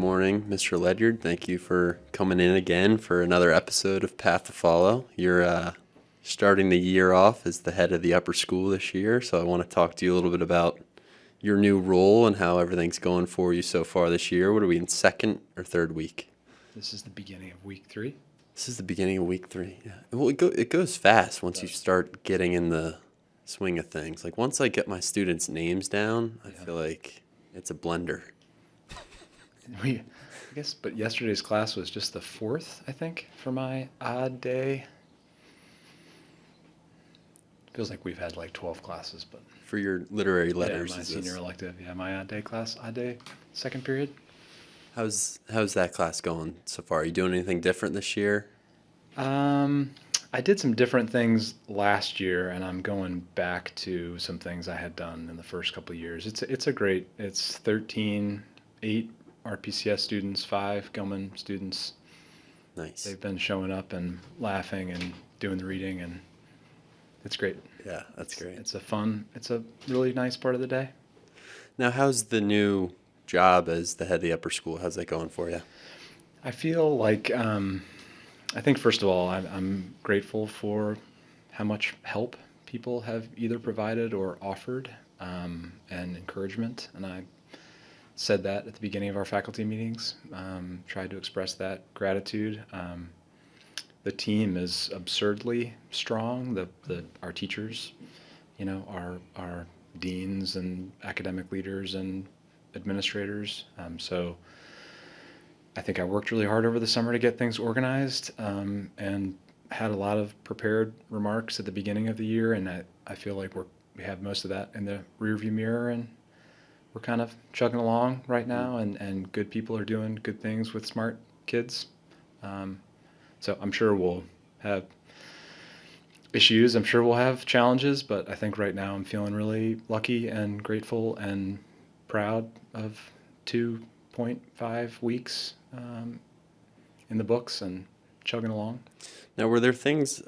morning, Mr. Ledyard. Thank you for coming in again for another episode of Path to Follow. You're starting the year off as the head of the upper school this year, so I want to talk to you a little bit about your new role and how everything's going for you so far this year. What are we in, second or third week? This is the beginning of week 3. This is the beginning of week 3. Yeah. Well, it goes fast once you start getting in the swing of things. Like once I get my students' names down, I feel like it's a blender. I guess, but yesterday's class was just the 4th, I think, for my odd day. Feels like we've had like 12 classes, but For your literary letters, my is senior this? elective, my odd day class, second period. How's that class going so far? Are you doing anything different this year? I did some different things last year, and I'm going back to some things I had done in the first couple of years. It's 13, 8 RPCS students, 5 Gilman students. Nice. They've been showing up and laughing and doing the reading, and it's great. Yeah, that's great. It's a really nice part of the day. Now, how's the new job as the head of the upper school? How's that going for you? I feel like, I think first of all, I'm grateful for how much help people have either provided or offered, and encouragement. And I said that at the beginning of our faculty meetings, tried to express that gratitude. The team is absurdly strong. Our teachers, our deans and academic leaders and administrators. So I think I worked really hard over the summer to get things organized, and had a lot of prepared remarks at the beginning of the year, and I feel like we have most of that in the rearview mirror, and we're kind of chugging along right now, and good people are doing good things with smart kids. So I'm sure we'll have issues. I'm sure we'll have challenges, but I think right now I'm feeling really lucky and grateful and proud of 2.5 weeks in the books and chugging along. Now, were there things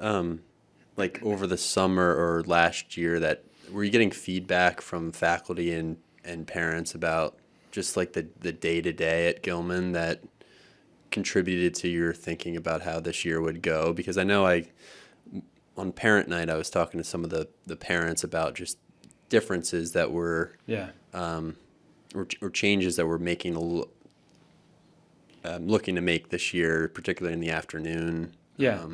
like over the summer or last year that were you getting feedback from faculty and parents about just like the day-to-day at Gilman that contributed to your thinking about how this year would go? Because I know on parent night I was talking to some of the parents about just differences that were or changes that we're making looking to make this year, particularly in the afternoon. Yeah. I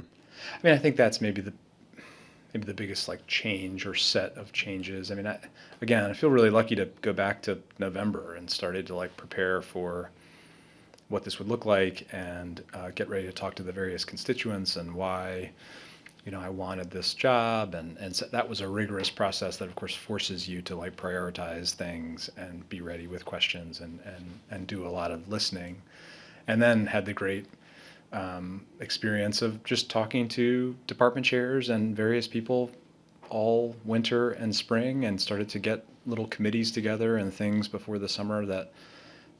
mean, I think that's maybe the biggest like change or set of changes. I mean, I feel really lucky to go back to November and started to like prepare for what this would look like and get ready to talk to the various constituents and why, I wanted this job. And so that was a rigorous process that of course forces you to like prioritize things and be ready with questions and do a lot of listening. And then had the great experience of just talking to department chairs and various people all winter and spring, and started to get little committees together and things before the summer that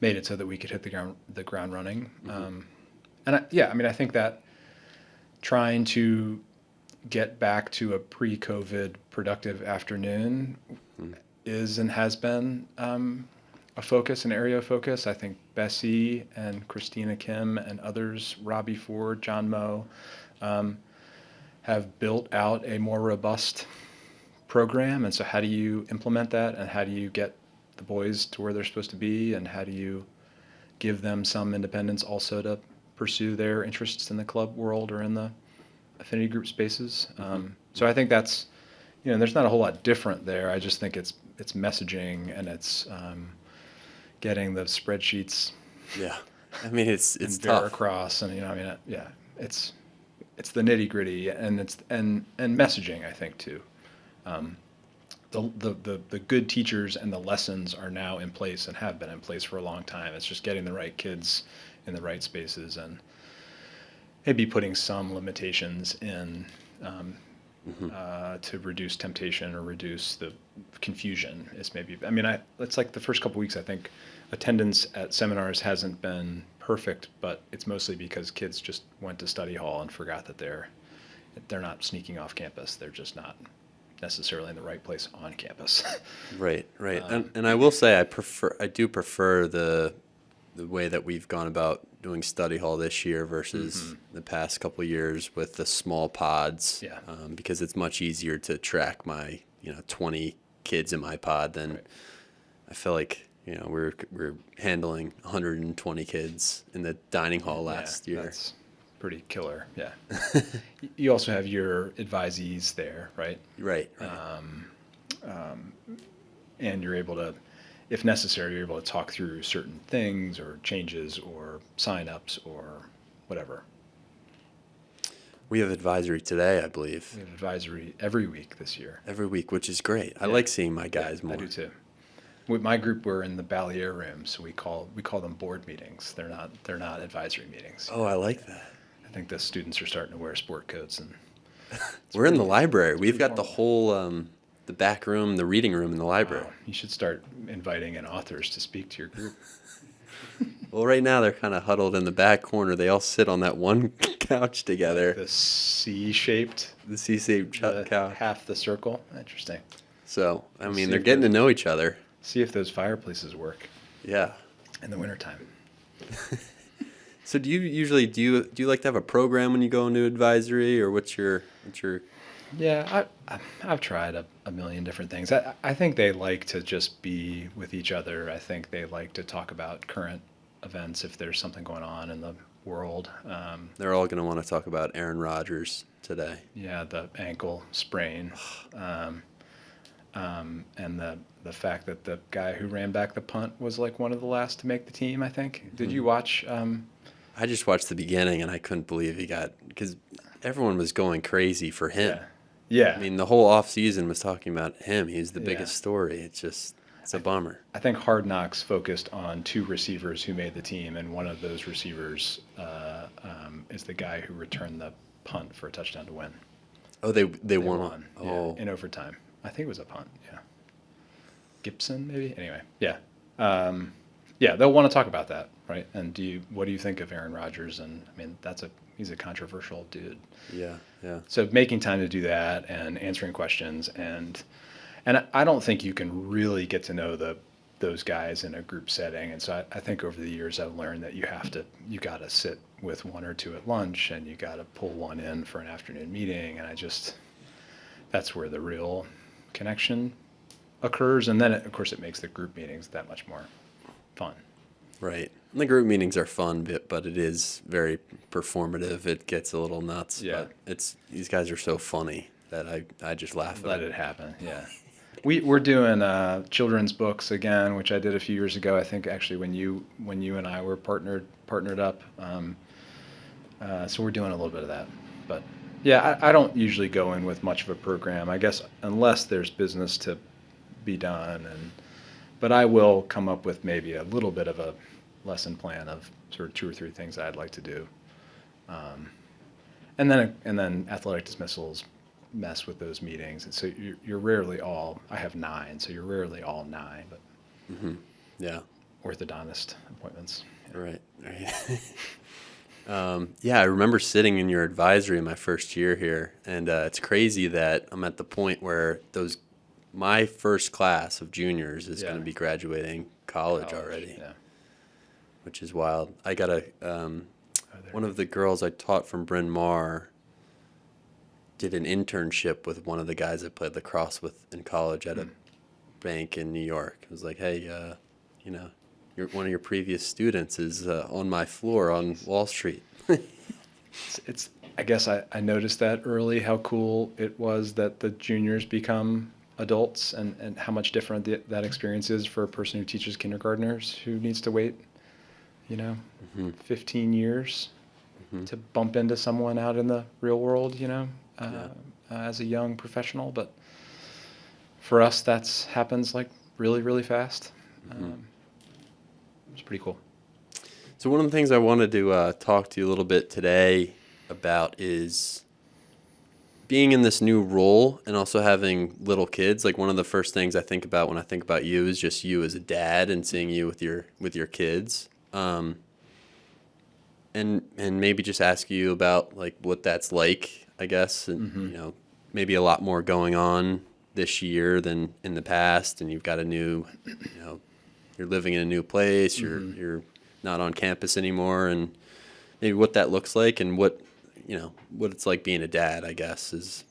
made it so that we could hit the ground running. Mm-hmm. I think that trying to get back to a pre-COVID productive afternoon is and has been a focus, an area of focus. I think Bessie and Christina Kim and others, Robbie Ford, John Moe, have built out a more robust program. And so how do you implement that, and how do you get the boys to where they're supposed to be, and how do you give them some independence also to pursue their interests in the club world or in the affinity group spaces? So I think that's, there's not a whole lot different there. I just think it's messaging, and it's getting the spreadsheets. Yeah, I mean it's tough. tough. Across, and it's the nitty gritty, and it's and messaging, I think too. The good teachers and the lessons are now in place and have been in place for a long time. It's just getting the right kids in the right spaces, and maybe putting some limitations in to reduce temptation or reduce the confusion is maybe. I mean, it's like the first couple weeks, I think attendance at seminars hasn't been perfect, but it's mostly because kids just went to study hall and forgot that they're not sneaking off campus. They're just not necessarily in the right place on campus. Right. And I will say I do prefer the the way that we've gone about doing study hall this year versus the past couple of years with the small pods. Yeah. Because it's much easier to track my 20 kids in my pod than I feel like we're handling 120 kids in the dining hall last year. That's pretty killer. Yeah. You also have your advisees there, right? Right. And you're able to, if necessary, you're able to talk through certain things or changes or sign-ups or whatever. We have advisory today, I believe. We have advisory every week this year. Every week, which is great. I like seeing my guys more. I do too. With my group, we're in the Ballier room, so we call them board meetings. They're not advisory meetings. Oh, I like that. I think the students are starting to wear sport coats, and we're in the library. We've got the whole the back room, the reading room in the library. Wow. You should start inviting in authors to speak to your group. Well, right now they're kind of huddled in the back corner. They all sit on that one couch together. The C-shaped. The C-shaped couch. Half the circle. Interesting. So, I mean, they're getting to know each other. See if those fireplaces work. Yeah. In the wintertime. So do you usually do you like to have a program when you go into advisory, or what's your? Yeah, I've tried a million different things. I think they like to just be with each other. I think they like to talk about current events if there's something going on in the world. They're all going to want to talk about Aaron Rodgers today. Yeah, the ankle sprain, and the fact that the guy who ran back the punt was like one of the last to make the team, I think. Did you watch? I just watched the beginning, and I couldn't believe he got, because everyone was going crazy for him. Yeah. I mean, the whole offseason was talking about him. He's the biggest story. It's a bummer. I think Hard Knocks focused on 2 receivers who made the team, and one of those receivers is the guy who returned the punt for a touchdown to win. Oh, they won. Oh, in overtime. I think it was a punt. Yeah. Gibson, maybe. Anyway, yeah. They'll want to talk about that, right? And what do you think of Aaron Rodgers? And I mean, he's a controversial dude. Yeah. So making time to do that and answering questions, and I don't think you can really get to know those guys in a group setting. And so I think over the years I've learned that you got to sit with 1 or 2 at lunch, and you got to pull one in for an afternoon meeting. And that's where the real connection occurs. And then of course it makes the group meetings that much more fun. Right. And the group meetings are fun, but it is very performative. It gets a little nuts. Yeah. But these guys are so funny that I just laugh at Let it. it happen. Yeah. We're doing children's books again, which I did a few years ago. I think actually when you and I were partnered up. So we're doing a little bit of that. But yeah, I don't usually go in with much of a program, I guess, unless there's business to be done. But I will come up with maybe a little bit of a lesson plan of sort of 2 or 3 things that I'd like to do. And then athletic dismissals mess with those meetings. And so you're rarely all, I have 9, so you're rarely all 9, but Yeah. orthodontist appointments. Yeah. Right. I remember sitting in your advisory my first year here, and it's crazy that I'm at the point where my first class of juniors is going to be graduating college already, which is wild. I got one of the girls I taught from Bryn Mawr did an internship with one of the guys I played lacrosse with in college at a bank in New York. I was like, hey, one of your previous students is on my floor on Wall Street. I guess I noticed that early, how cool it was that the juniors become adults, and how much different that experience is for a person who teaches kindergartners who needs to wait, 15 years to bump into someone out in the real world, as a young professional. But for us, happens like really, really fast. It's pretty cool. So one of the things I wanted to talk to you a little bit today about is being in this new role and also having little kids. Like, one of the first things I think about when I think about you is just you as a dad and seeing you with your kids. And maybe just ask you about like what that's like, I guess, and maybe a lot more going on this year than in the past, and you've got a new, you're living in a new place, you're not on campus anymore, and maybe what that looks like, and what it's like being a dad, I guess, is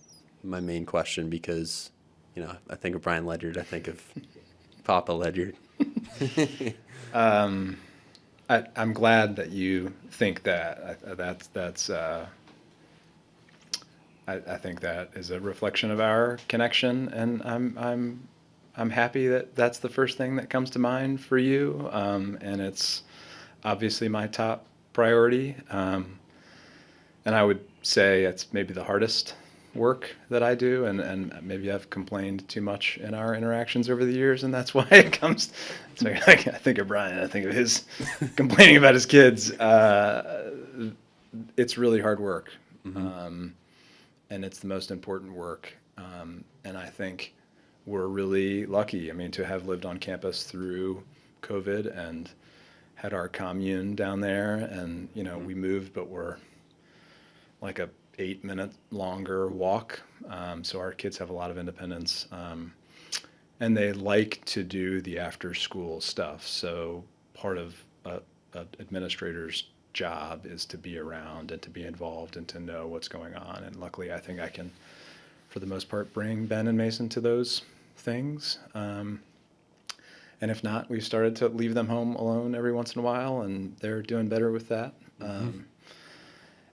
my main question, because I think of Brian Ledyard, I think of Papa Ledyard. I'm glad that you think that. I think that is a reflection of our connection, and I'm happy that that's the first thing that comes to mind for you, and it's obviously my top priority. And I would say it's maybe the hardest work that I do, and maybe I've complained too much in our interactions over the years, and that's why it comes. So I think of Brian, I think of his complaining about his kids. It's really hard work, and it's the most important work. And I think we're really lucky. I mean, to have lived on campus through COVID and had our commune down there, and we moved, but we're like a 8-minute longer walk. So our kids have a lot of independence. And they like to do the after school stuff. So part of an administrator's job is to be around and to be involved and to know what's going on. And luckily, I think I can, for the most part, bring Ben and Mason to those things. And if not, we've started to leave them home alone every once in a while, and they're doing better with that.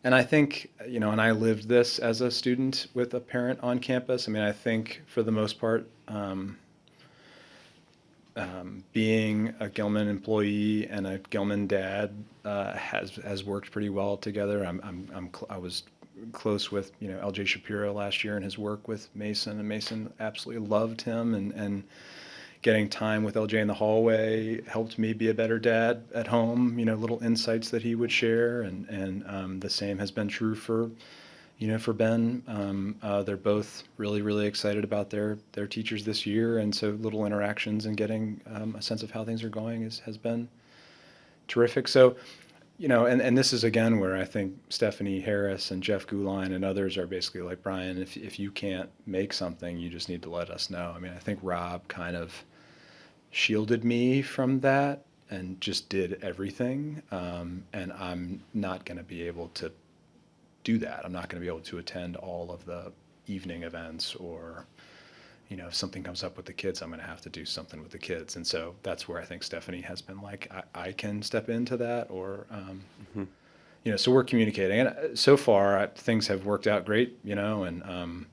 And I think, and I lived this as a student with a parent on campus. I mean, I think for the most part, being a Gilman employee and a Gilman dad has worked pretty well together. I was close with L.J. Shapiro last year and his work with Mason, and Mason absolutely loved him, and getting time with LJ in the hallway helped me be a better dad at home. Little insights that he would share, and the same has been true for Ben. They're both really, really excited about their teachers this year, and so little interactions and getting a sense of how things are going has been terrific. So, and this is again where I think Stephanie Harris and Jeff Guline and others are basically like, Brian, if you can't make something, you just need to let us know. I mean, I think Rob kind of shielded me from that and just did everything, and I'm not going to be able to do that. I'm not going to be able to attend all of the evening events, or if something comes up with the kids, I'm going to have to do something with the kids. And so that's where I think Stephanie has been like, I can step into that, or so we're communicating, and so far things have worked out great, and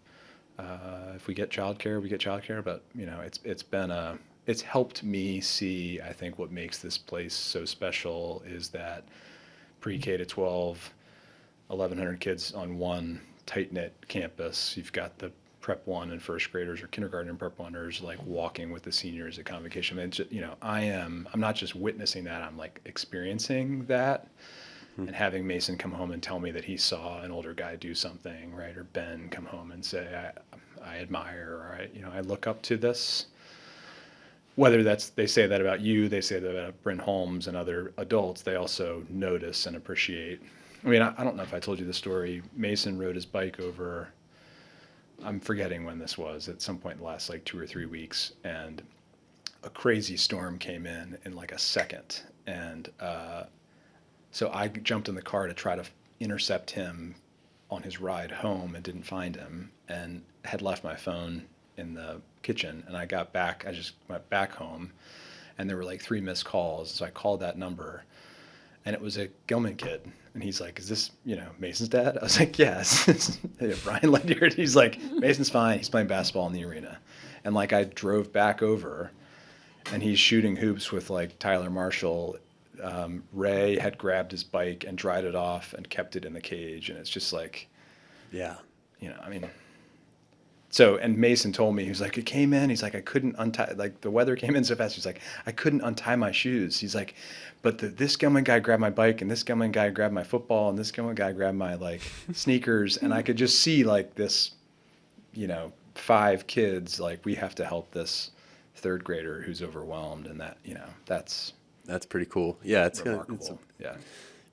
if we get childcare, we get childcare, but it's helped me see, I think, what makes this place so special is that pre-K to 12, 1,100 kids on one tight-knit campus. You've got the prep 1 and first graders, or kindergarten and prep 1ers, like walking with the seniors at convocation. I mean, just, I'm not just witnessing that, I'm like experiencing that. And having Mason come home and tell me that he saw an older guy do something, right? Or Ben come home and say, I admire, or I look up to this. Whether they say that about you, they say that about Bryn Holmes and other adults, they also notice and appreciate. I mean, I don't know if I told you the story. Mason rode his bike over, I'm forgetting when this was, at some point in the last like 2 or 3 weeks, and a crazy storm came in like a second. And so I jumped in the car to try to intercept him on his ride home and didn't find him, and had left my phone in the kitchen. And I just went back home, and there were like 3 missed calls. So I called that number, and it was a Gilman kid. And he's like, is this, Mason's dad? I was like, yes. Brian Ledyard. He's like, Mason's fine. He's playing basketball in the arena. And like, I drove back over, and he's shooting hoops with like Tyler Marshall. Ray had grabbed his bike and dried it off and kept it in the cage. And it's just like, yeah, I mean, so, and Mason told me, he was like, it came in, he's like, I couldn't untie, like the weather came in so fast, he's like, I couldn't untie my shoes. He's like, but this Gilman guy grabbed my bike, and this Gilman guy grabbed my football, and this Gilman guy grabbed my like sneakers. And I could just see like this, 5 kids, like, we have to help this 3rd grader who's overwhelmed. And that, that's pretty cool. Yeah, it's remarkable. Yeah.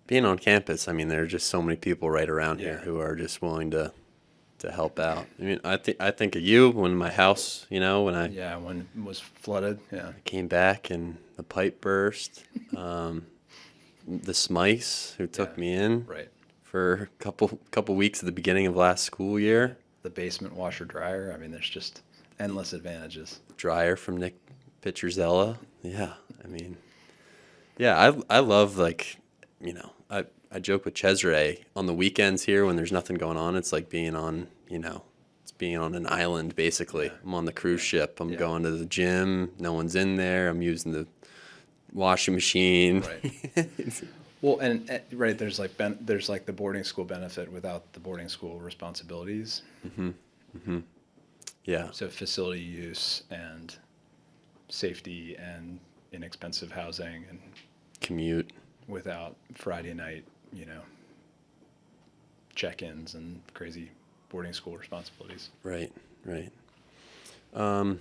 Being on campus, I mean, there are just so many people right around here who are just willing to help out. I mean, I think of you when my house, when it was flooded. Yeah. I came back and the pipe burst. the Smythes who took Yeah. me in Right. for a couple weeks at the beginning of last school year. The basement washer dryer. I mean, there's just endless advantages. Dryer from Nick Pietruzella. Yeah, I mean, yeah, I love, like, I joke with Cesare on the weekends here when there's nothing going on. It's like being on, it's being on an island basically. Yeah. I'm on the cruise ship. I'm Yeah. going to the gym. No one's in there. I'm using the washing machine. Right. Well, and right, there's like the boarding school benefit without the boarding school responsibilities. Yeah. So facility use and safety and inexpensive housing and Commute. without Friday night, check-ins and crazy boarding school responsibilities. Right. Right. All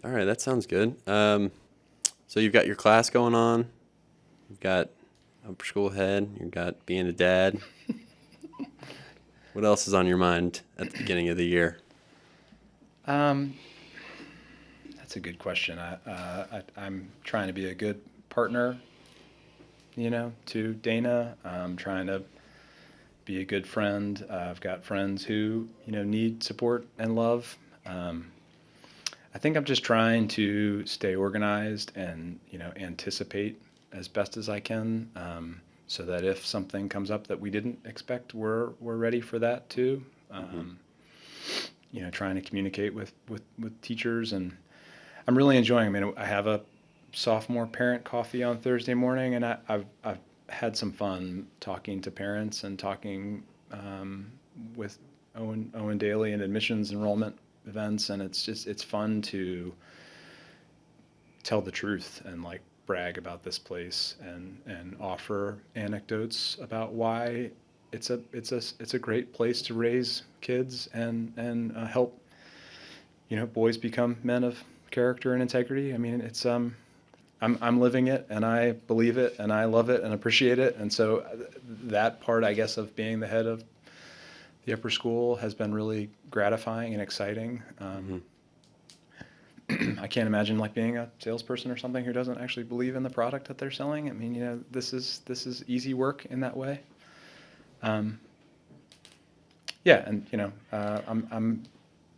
right. That sounds good. So you've got your class going on. You've got upper school head. You've got being a dad. What else is on your mind at the beginning of the year? That's a good question. I'm trying to be a good partner, to Dana. I'm trying to be a good friend. I've got friends who, need support and love. I think I'm just trying to stay organized and, anticipate as best as I can, so that if something comes up that we didn't expect, we're ready for that too. Trying to communicate with teachers, and I'm really enjoying. I mean, I have a sophomore parent coffee on Thursday morning, and I've had some fun talking to parents and talking with Owen Daly and admissions enrollment events, and it's fun to tell the truth and like brag about this place and offer anecdotes about why it's a great place to raise kids and help boys become men of character and integrity. I mean, it's I'm living it, and I believe it, and I love it and appreciate it, and so that part, I guess, of being the head of the upper school has been really gratifying and exciting. I can't imagine like being a salesperson or something who doesn't actually believe in the product that they're selling. I mean, this is easy work in that way. Yeah, and I'm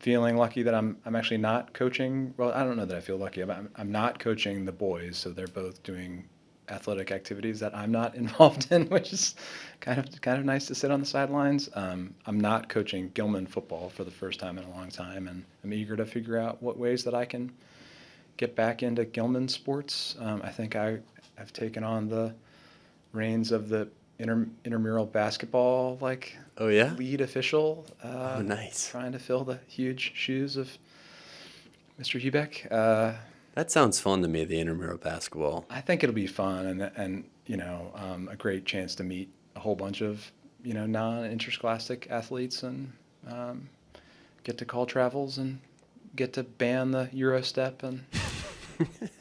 feeling lucky that I'm actually not coaching. Well, I don't know that I feel lucky. I'm not coaching the boys, so they're both doing athletic activities that I'm not involved in, which is kind of nice to sit on the sidelines. I'm not coaching Gilman football for the first time in a long time, and I'm eager to figure out what ways that I can get back into Gilman sports. I think I've taken on the reins of the intramural basketball Oh, yeah? lead official. Oh, nice. Trying to fill the huge shoes of Mr. Hubeck. That sounds fun to me, the intramural basketball. I think it'll be fun and a great chance to meet a whole bunch of non-interscholastic athletes and get to call travels and get to ban the Euro step and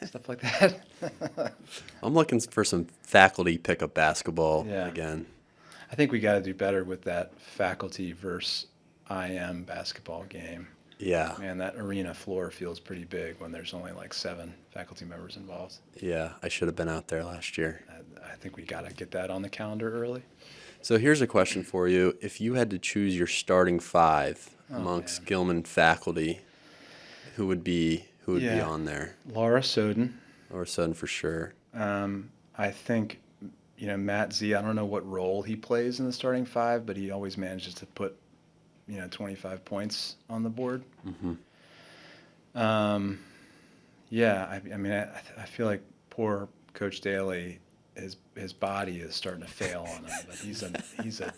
stuff like that. I'm looking for some faculty pickup basketball Yeah. again. I think we got to do better with that faculty versus IM basketball game. Yeah. Man, that arena floor feels pretty big when there's only like 7 faculty members involved. Yeah, I should have been out there last year. I think we got to get that on the calendar early. So here's a question for you. If you had to choose your starting 5 amongst man. Gilman faculty, who would be Yeah. on there? Laura Soden. Or Sutton for sure. I think, Matt Z, I don't know what role he plays in the starting 5, but he always manages to put, 25 points on the board. Yeah, I mean, I feel like poor Coach Daly, his body is starting to fail on him, but he's an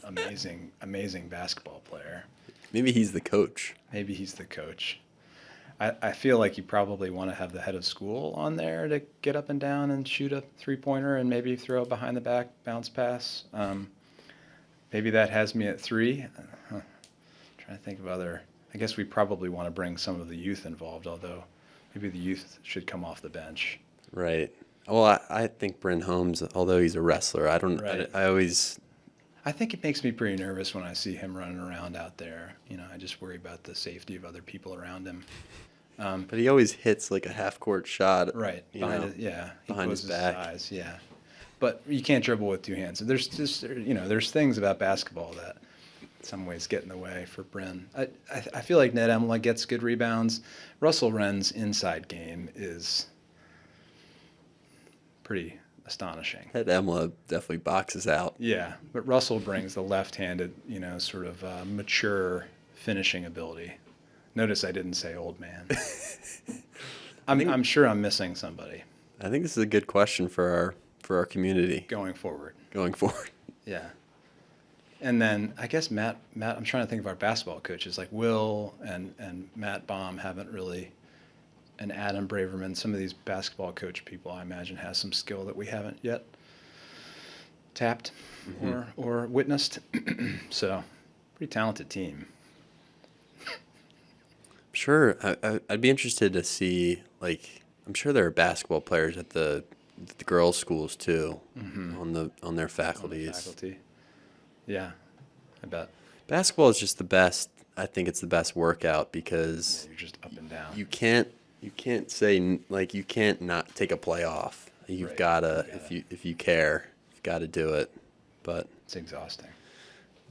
amazing basketball player. Maybe he's the coach. Maybe he's the coach. I feel like you probably want to have the head of school on there to get up and down and shoot a 3-pointer and maybe throw a behind the back bounce pass. Maybe that has me at 3. Trying to think of other. I guess we probably want to bring some of the youth involved, although maybe the youth should come off the bench. Right. Well, I think Bryn Holmes, although he's a wrestler, Right. I I think it makes me pretty nervous when I see him running around out there. I just worry about the safety of other people around him. but he always hits like a half-court shot. Right. He Behind his behind his closes back. eyes, yeah. but you can't dribble with two hands. So there's just, there's things about basketball that in some ways get in the way for Bryn. I feel like Ned Emla gets good rebounds. Russell Wren's inside game is pretty astonishing. That Emla definitely boxes out. Yeah, but Russell brings the left-handed, sort of mature finishing ability. Notice I didn't say old man. I'm sure I'm missing somebody. I think this is a good question for our community Going forward. Yeah. And then I guess Matt, I'm trying to think of our basketball coaches, like Will and Matt Baum haven't really, and Adam Braverman, some of these basketball coach people I imagine has some skill that we haven't yet tapped or witnessed. So, pretty talented team. Sure. I'd be interested to see, like, I'm sure there are basketball players at the girls' schools too, on their faculties. Yeah, I bet. Basketball is just the best. I think it's the best workout because You're just up and down. you can't say, like, you can't not take a play off. You've Right. gotta, You if you care, you've got to do it. But It's exhausting.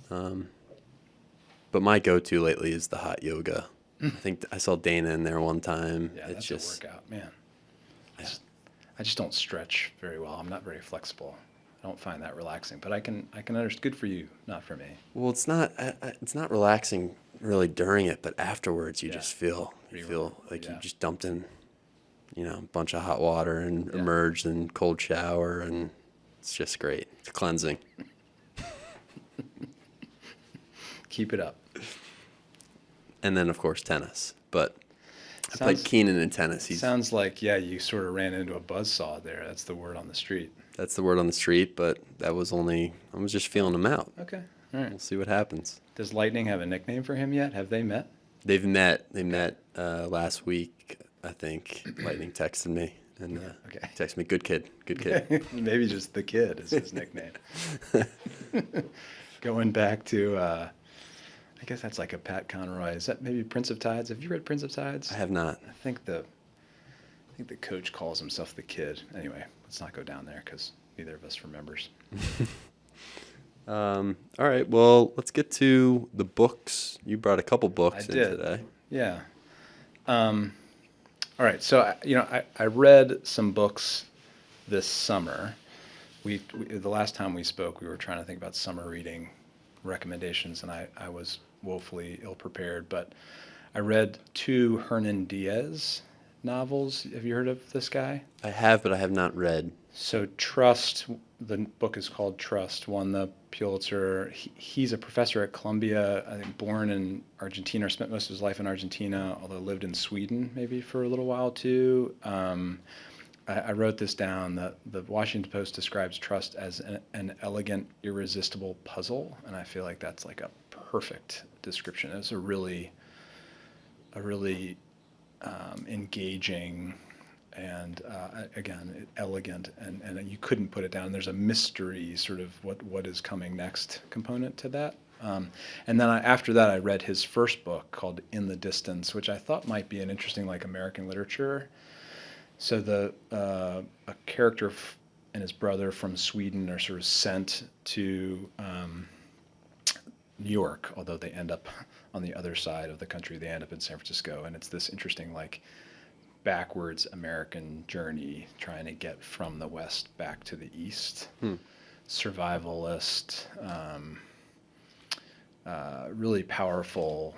but my go-to lately is the hot yoga. I think I saw Dana in there one time. Yeah, It's that's just a workout, man. I just don't stretch very well. I'm not very flexible. I don't find that relaxing, but I can understand. Good for you, not for me. well, it's not relaxing really during it, but afterwards you Yeah. just feel like Yeah. you just dumped in, a bunch of hot water and Yeah. emerged in cold shower, and it's just great. It's cleansing. Keep it up. And then of course tennis, but I Sounds- played Keenan in tennis. Sounds like, yeah, you sort of ran into a buzzsaw there. That's the word on the street. That's the word on the street, but I was just feeling him out. Okay, all right. We'll see what happens. Does Lightning have a nickname for him yet? Have they met? They've met. They met last week, I think. Lightning texted me and Okay. texted me, "Good kid, good kid." Maybe just the kid is his nickname. Going back to, I guess that's like a Pat Conroy. Is that maybe Prince of Tides? Have you read Prince of Tides? I have not. I think the coach calls himself the kid. Anyway, let's not go down there because neither of us remembers. All right. Well, let's get to the books. You brought a couple books in today. Yeah. All right. So I read some books this summer. We the last time we spoke, we were trying to think about summer reading recommendations, and I was woefully ill prepared. But I read 2 Hernan Diaz novels. Have you heard of this guy? I have, but I have not read. So Trust, the book is called Trust, won the Pulitzer. He's a professor at Columbia, I think born in Argentina, or spent most of his life in Argentina, although lived in Sweden maybe for a little while too. I wrote this down. The Washington Post describes Trust as an elegant, irresistible puzzle, and I feel like that's like a perfect description. It's a really engaging and again elegant, and you couldn't put it down. There's a mystery, sort of what is coming next component to that. And then after that, I read his first book called In the Distance, which I thought might be an interesting like American literature. So a character and his brother from Sweden are sort of sent to New York, although they end up on the other side of the country. They end up in San Francisco, and it's this interesting like backwards American journey trying to get from the West back to the East. Survivalist, really powerful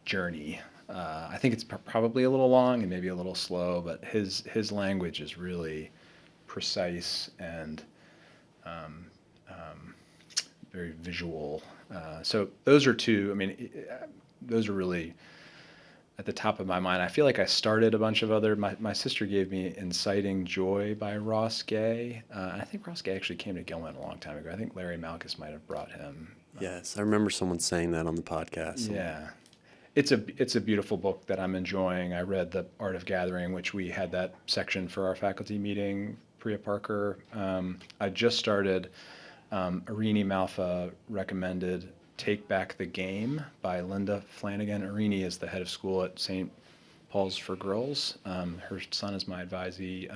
journey. I think it's probably a little long and maybe a little slow, but his language is really precise and very visual. So those are 2. I mean, those are really at the top of my mind. I feel like I started a bunch of other. My sister gave me Inciting Joy by Ross Gay. I think Ross Gay actually came to Gilman a long time ago. I think Larry Malkus might have brought him. Yes, I remember someone saying that on the podcast. Yeah. It's a beautiful book that I'm enjoying. I read The Art of Gathering, which we had that section for our faculty meeting, Priya Parker. I just started, Irini Malfa recommended Take Back the Game by Linda Flanagan. Irini is the head of school at St. Paul's for Girls. Her son is my advisee.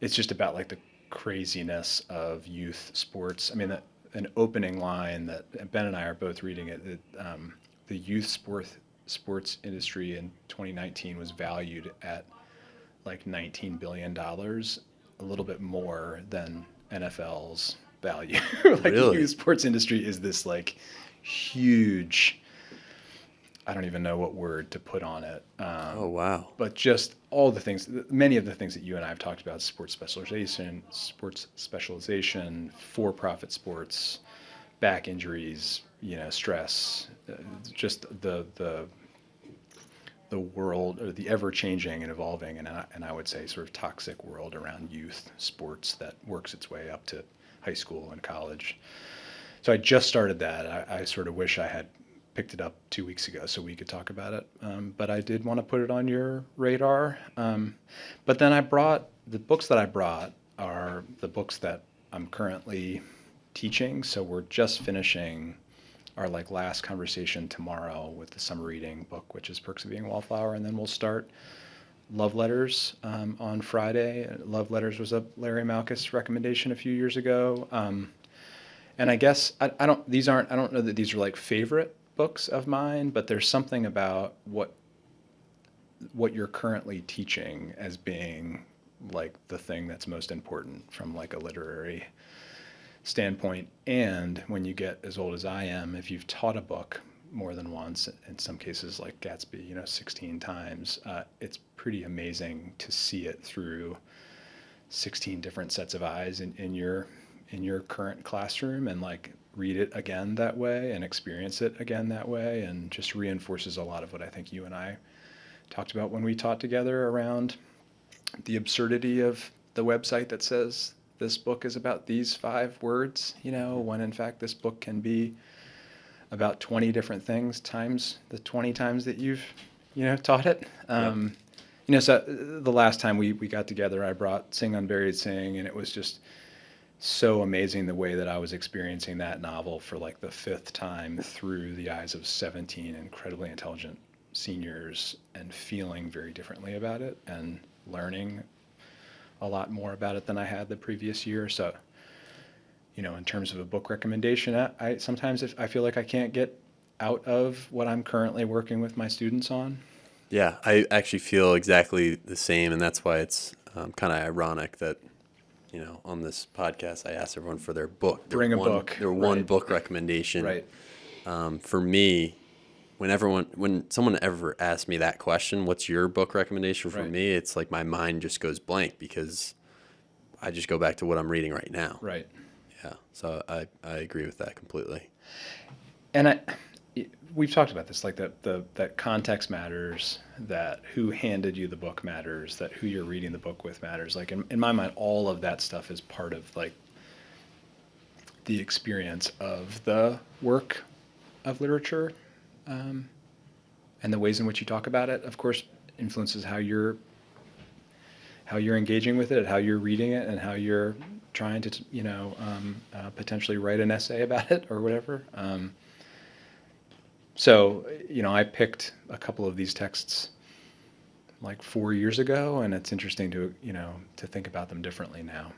It's just about like the craziness of youth sports. I mean, an opening line that Ben and I are both reading it. The youth sports industry in 2019 was valued at like $19 billion, a little bit more than NFL's value. Like Really? the youth sports industry is this like huge, I don't even know what word to put on it. Oh, wow. But just all the things, many of the things that you and I have talked about, sports specialization, for-profit sports, back injuries, stress, just the world, or the ever-changing and evolving, and I would say sort of toxic world around youth sports that works its way up to high school and college. So I just started that. I sort of wish I had picked it up 2 weeks ago so we could talk about it. But I did want to put it on your radar. But then the books that I brought are the books that I'm currently teaching. So we're just finishing our like last conversation tomorrow with the summer reading book, which is Perks of Being a Wallflower. And then we'll start Love Letters on Friday. Love Letters was a Larry Malkus recommendation a few years ago. And I guess I don't know that these are like favorite books of mine, but there's something about what you're currently teaching as being like the thing that's most important from like a literary standpoint. And when you get as old as I am, if you've taught a book more than once, in some cases like Gatsby, 16 times, it's pretty amazing to see it through 16 different sets of eyes in your current classroom, and like read it again that way and experience it again that way, and just reinforces a lot of what I think you and I talked about when we taught together around the absurdity of the website that says this book is about these 5 words, when in fact this book can be about 20 different things times the 20 times that you've taught it. So the last time we got together, I brought Sing Unburied Sing, and it was just so amazing the way that I was experiencing that novel for like the 5th time through the eyes of 17 incredibly intelligent seniors, and feeling very differently about it and learning a lot more about it than I had the previous year. So, in terms of a book recommendation, I sometimes I feel like I can't get out of what I'm currently working with my students on. Yeah, I actually feel exactly the same, and that's why it's kind of ironic that on this podcast, I asked everyone for their book. Bring a book. Their one book recommendation. Right. For me, when someone ever asks me that question, what's your book recommendation for me? It's like my mind just goes blank because I just go back to what I'm reading right now. Right. Yeah. So I agree with that completely. And we've talked about this, like that context matters, that who handed you the book matters, that who you're reading the book with matters. Like in my mind, all of that stuff is part of like the experience of the work of literature, and the ways in which you talk about it, of course, influences how you're engaging with it, how you're reading it, and how you're trying to potentially write an essay about it or whatever. So, I picked a couple of these texts like 4 years ago, and it's interesting to think about them differently now.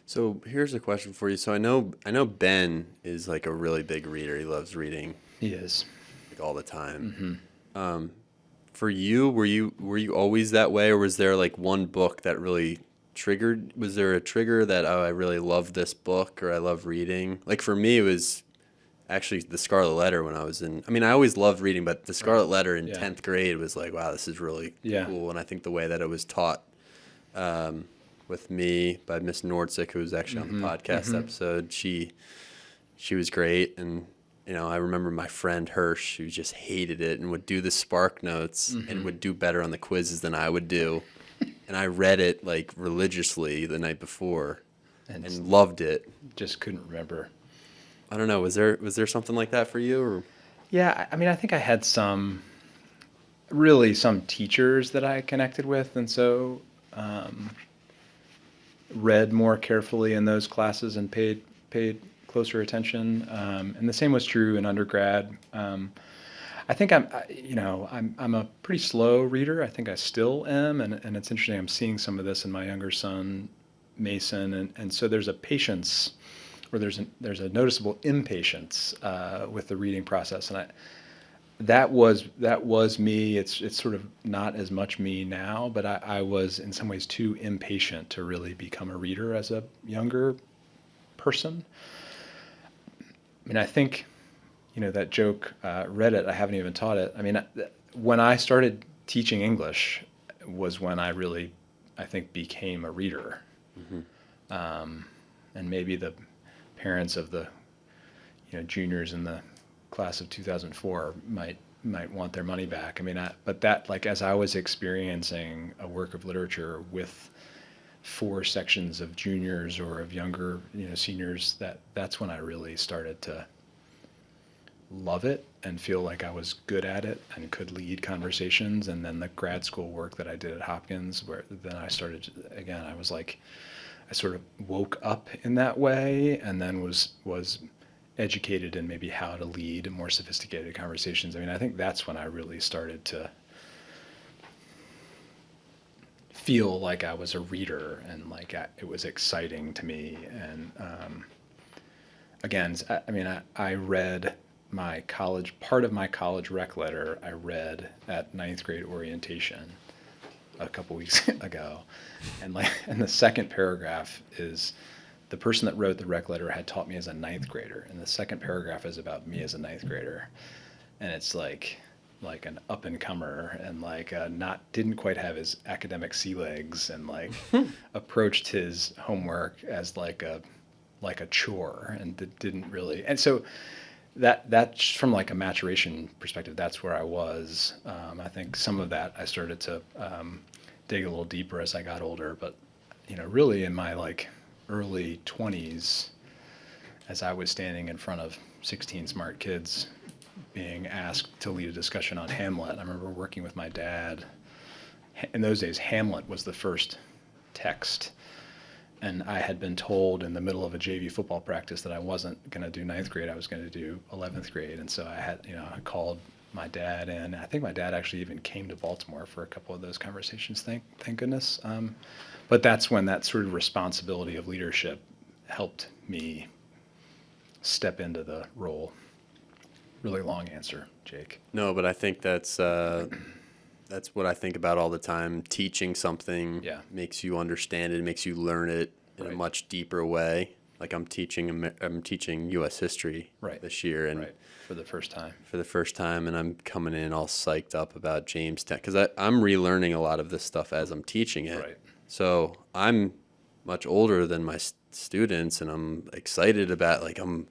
So here's a question for you. So I know Ben is like a really big reader. He loves reading. He is. Like all the time. Mm-hmm. For you, were you always that way, or was there like one book that really triggered? Was there a trigger that, I really love this book, or I love reading? Like for me, it was actually the Scarlet Letter when I was I always loved reading, but the Scarlet Letter in 10th grade was like, wow, this is really cool. And I think the way that it was taught with me by Miss Nordsick, who was actually on the podcast episode, she was great. And, I remember my friend Hirsch, who just hated it and would do the Spark Notes and would do better on the quizzes than I would do. And I read it like religiously the night before and loved it. Just couldn't remember. I don't know. Was there something like that for you? Or? Yeah, I think I had some teachers that I connected with, and so read more carefully in those classes and paid closer attention. And the same was true in undergrad. I think I'm a pretty slow reader. I think I still am, and it's interesting. I'm seeing some of this in my younger son, Mason, and so there's a patience, or there's a noticeable impatience with the reading process, and that was me. It's sort of not as much me now, but I was in some ways too impatient to really become a reader as a younger person. I mean, I think, that joke, read it, I haven't even taught it. I mean, when I started teaching English was when I really, I think, became a reader. And maybe the parents of the, juniors in the class of 2004 might want their money back. I mean, but that, like, as I was experiencing a work of literature with 4 sections of juniors or of younger, seniors, that's when I really started to love it and feel like I was good at it and could lead conversations. And then the grad school work that I did at Hopkins, where then I started, again, I was like, I sort of woke up in that way, and then was educated in maybe how to lead more sophisticated conversations. I mean, I think that's when I really started to feel like I was a reader, and like it was exciting to me. And again, I mean, I read part of my college rec letter I read at 9th grade orientation a couple weeks ago. And the second paragraph is, the person that wrote the rec letter had taught me as a 9th grader. And the second paragraph is about me as a 9th grader. And it's like an up and comer, and didn't quite have his academic sea legs, and approached his homework as like a chore, and didn't really. And so that's from like a maturation perspective, that's where I was. I think some of that I started to dig a little deeper as I got older, but really in my early 20s, as I was standing in front of 16 smart kids being asked to lead a discussion on Hamlet. I remember working with my dad. In those days, Hamlet was the first text. And I had been told in the middle of a JV football practice that I wasn't going to do 9th grade, I was going to do 11th grade. And so I called my dad in. I think my dad actually even came to Baltimore for a couple of those conversations, thank goodness. But that's when that sort of responsibility of leadership helped me step into the role. Really long answer, Jake. No, but I think that's what I think about all the time. Teaching something makes you understand it, makes you learn it in a much deeper way. Like I'm teaching U.S. history this year, and for the first time. And I'm coming in all psyched up about Jamestown, because I'm relearning a lot of this stuff as I'm teaching it. Right. So I'm much older than my students, and I'm excited about, I'm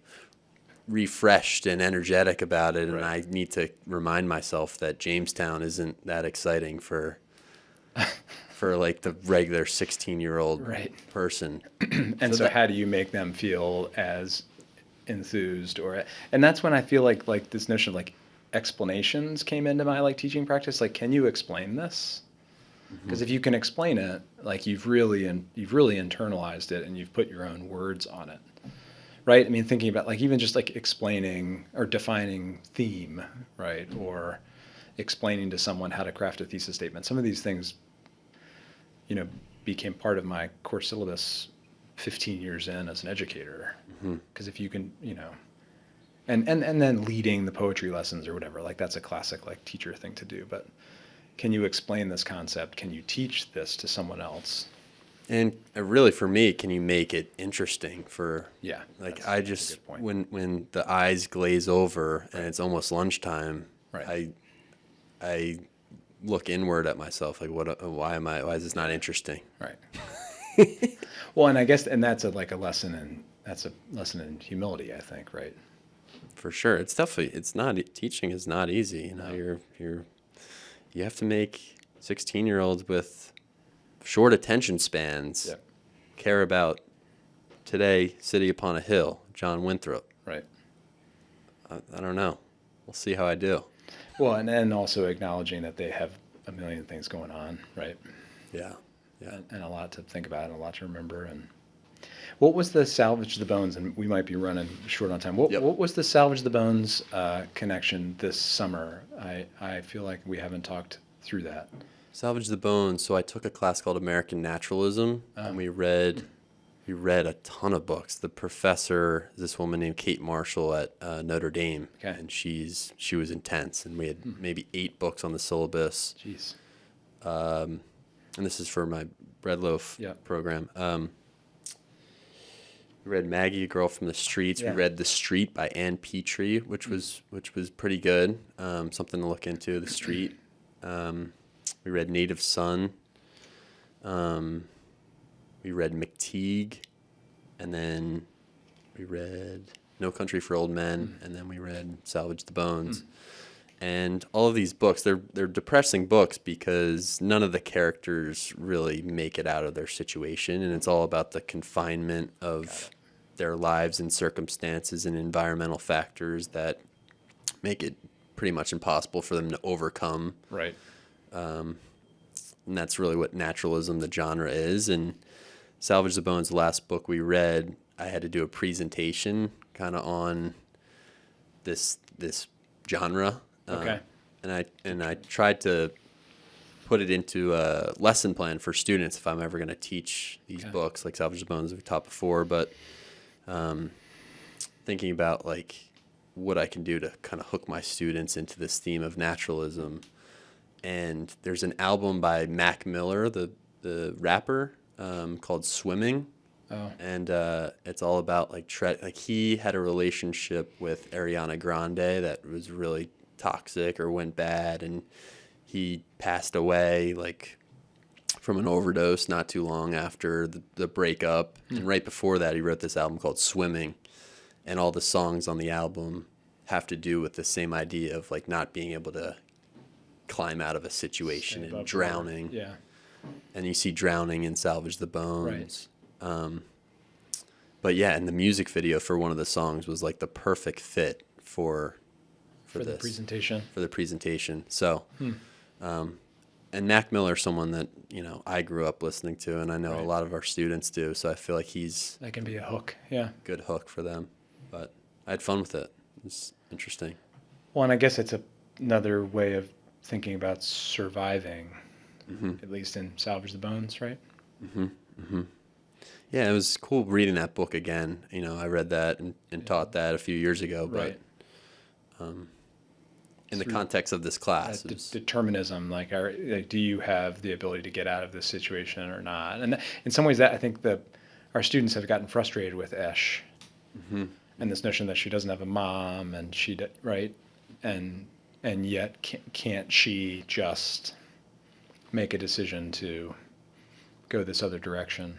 refreshed and energetic about it, and I need to remind myself that Jamestown isn't that exciting for the regular 16-year-old person. And so how do you make them feel as enthused? And that's when I feel like this notion of explanations came into my teaching practice. Can you explain this? Because if you can explain it, you've really internalized it, and you've put your own words on it. Right? I mean, thinking about even just explaining or defining theme, right? Or explaining to someone how to craft a thesis statement. Some of these things, became part of my course syllabus 15 years in as an educator. Because if you can, and then leading the poetry lessons or whatever, that's a classic teacher thing to do. But can you explain this concept? Can you teach this to someone else? And really, for me, can you make it interesting for? Yeah. I just when the eyes glaze over and it's almost lunchtime, I look inward at myself. Why is this not interesting? Right. Well, and I guess, and that's a lesson in humility, I think, right? For sure, it's not teaching is not easy. You have to make 16-year-olds with short attention spans care about today, City Upon a Hill, John Winthrop. Right. I don't know. We'll see how I do. Well, and then also acknowledging that they have a million things going on, right? Yeah. And a lot to think about and a lot to remember. And what was the Salvage the Bones? And we might be running short on time. What was the Salvage the Bones connection this summer? I feel like we haven't talked through that. Salvage the Bones. So I took a class called American Naturalism, and we read we read a ton of books. The professor, this woman named Kate Marshall at Notre Dame, Okay. and she was intense, and we had maybe 8 books on the syllabus. Jeez. And this is for my bread loaf Yeah. program. We read Maggie, a Girl from the Streets. Yeah. We read The Street by Ann Petrie, which was pretty good. Something to look into. The Street. We read Native Son. We read McTeague, and then we read No Country for Old Men, and then we read Salvage the Bones. And all of these books, they're depressing books because none of the characters really make it out of their situation, and it's all about the confinement of their lives and circumstances and environmental factors that make it pretty much impossible for them to overcome. Right. And that's really what naturalism, the genre, is. And Salvage the Bones, the last book we read, I had to do a presentation kind of on this genre. Okay. And I tried to put it into a lesson plan for students if I'm ever going to teach these books, like Salvage the Bones we've taught before. But thinking about like what I can do to kind of hook my students into this theme of naturalism. And there's an album by Mac Miller, the rapper, called Swimming. Oh. And it's all about like he had a relationship with Ariana Grande that was really toxic or went bad, and he passed away like from an overdose not too long after the breakup. And right before that, he wrote this album called Swimming, and all the songs on the album have to do with the same idea of like not being able to climb out of a situation and drowning. Yeah. And you see drowning in Salvage the Bones. But yeah, and the music video for one of the songs was like the perfect fit for the presentation. For the presentation. So, and Mac Miller is someone that, I grew up listening to, and I know a lot of our students do. So I feel like he's That can be a hook. Yeah. a good hook for them. But I had fun with it. It was interesting. Well, and I guess it's another way of thinking about surviving, at least in Salvage the Bones, right? Yeah, it was cool reading that book again. I read that and taught that a few years ago. But in the context of this class, it was, determinism, like, do you have the ability to get out of this situation or not? And in some ways, that I think our students have gotten frustrated with Esh, and this notion that she doesn't have a mom, and right, and yet can't she just make a decision to go this other direction?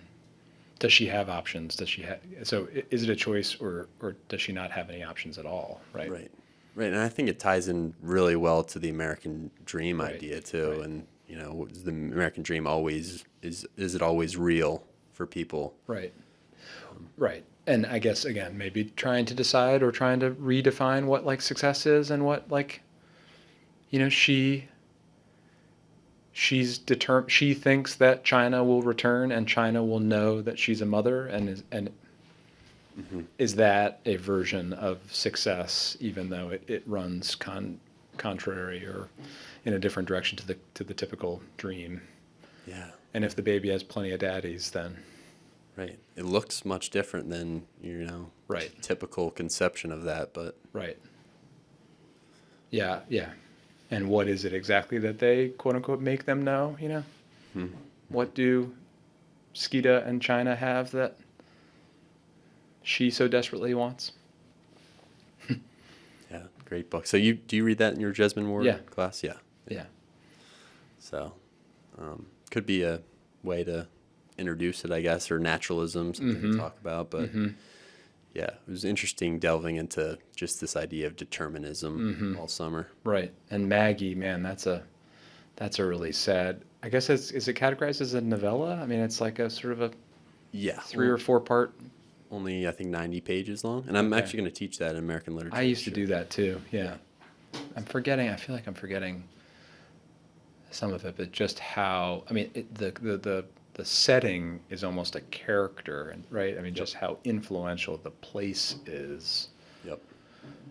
Does she have options? So is it a choice, or does she not have any options at all? Right. Right. And I think it ties in really well to the American dream idea too. Right. And is the American dream always is it always real for people? Right. Right. And I guess again, maybe trying to decide or trying to redefine what like success is, and what like, she's determined. She thinks that China will return, and China will know that she's a mother, and is that a version of success, even though it runs contrary or in a different direction to the typical dream? Yeah. And if the baby has plenty of daddies, then Right. It looks much different than right. typical conception of that, but Right. Yeah. And what is it exactly that they quote unquote make them know? What do Skeeta and China have that she so desperately wants? yeah, great book. So do you read that in your Jesmyn Ward class? Yeah. Yeah. So could be a way to introduce it, I guess, or naturalism, something to talk about. But yeah, it was interesting delving into just this idea of determinism all summer. Right. And Maggie, man, that's a really sad. I guess is it categorized as a novella? I mean, it's like a sort of a 3 or 4 part. Only I think 90 pages long, and I'm actually going to teach that in American literature. I used to do that too. Yeah. I feel like I'm forgetting some of it, but just how, I mean, the setting is almost a character, and right? I mean, just how influential the place is. Yep.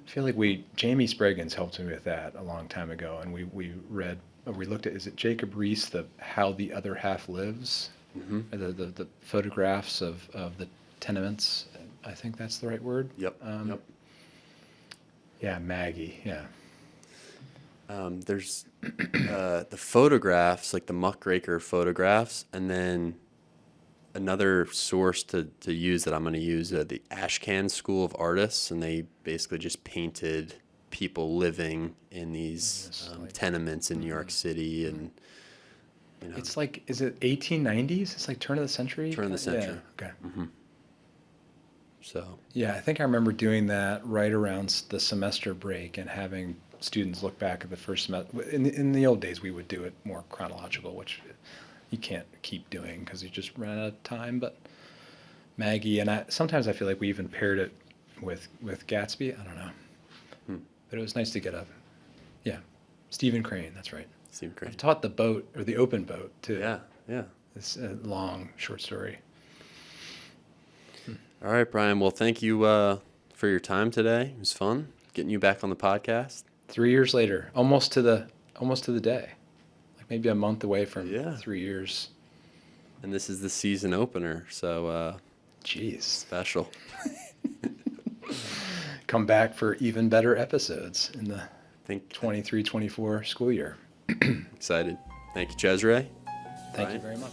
I feel like Jamie Spraggins helped me with that a long time ago, and we looked at, is it Jacob Riis, How the Other Half Lives? The photographs of the tenements. I think that's the right word. Yep. Yep. Yeah, Maggie. Yeah. There's the photographs, like the muckraker photographs, and then another source to use that I'm going to use, the Ashcan School of Artists, and they basically just painted people living in these tenements in New York City, and It's like, is it 1890s? It's like turn of the century? Turn of the century. Yeah. Okay. So Yeah, I think I remember doing that right around the semester break and having students look back at the first semester. In the old days, we would do it more chronological, which you can't keep doing because you just run out of time. But Maggie, and sometimes I feel like we even paired it with Gatsby. I don't know. But it was nice to get Stephen Crane, that's right. Stephen Crane. I've taught the boat, or the open boat, too. Yeah. It's a long, short story. All right, Brian. Well, thank you for your time today. It was fun getting you back on the podcast. 3 years later, almost to the day, like maybe a month away from 3 years. And this is the season opener, so Jeez, special. Come back for even better episodes in the 23-24 school year. Excited. Thank you, Cesare. Thank you very much.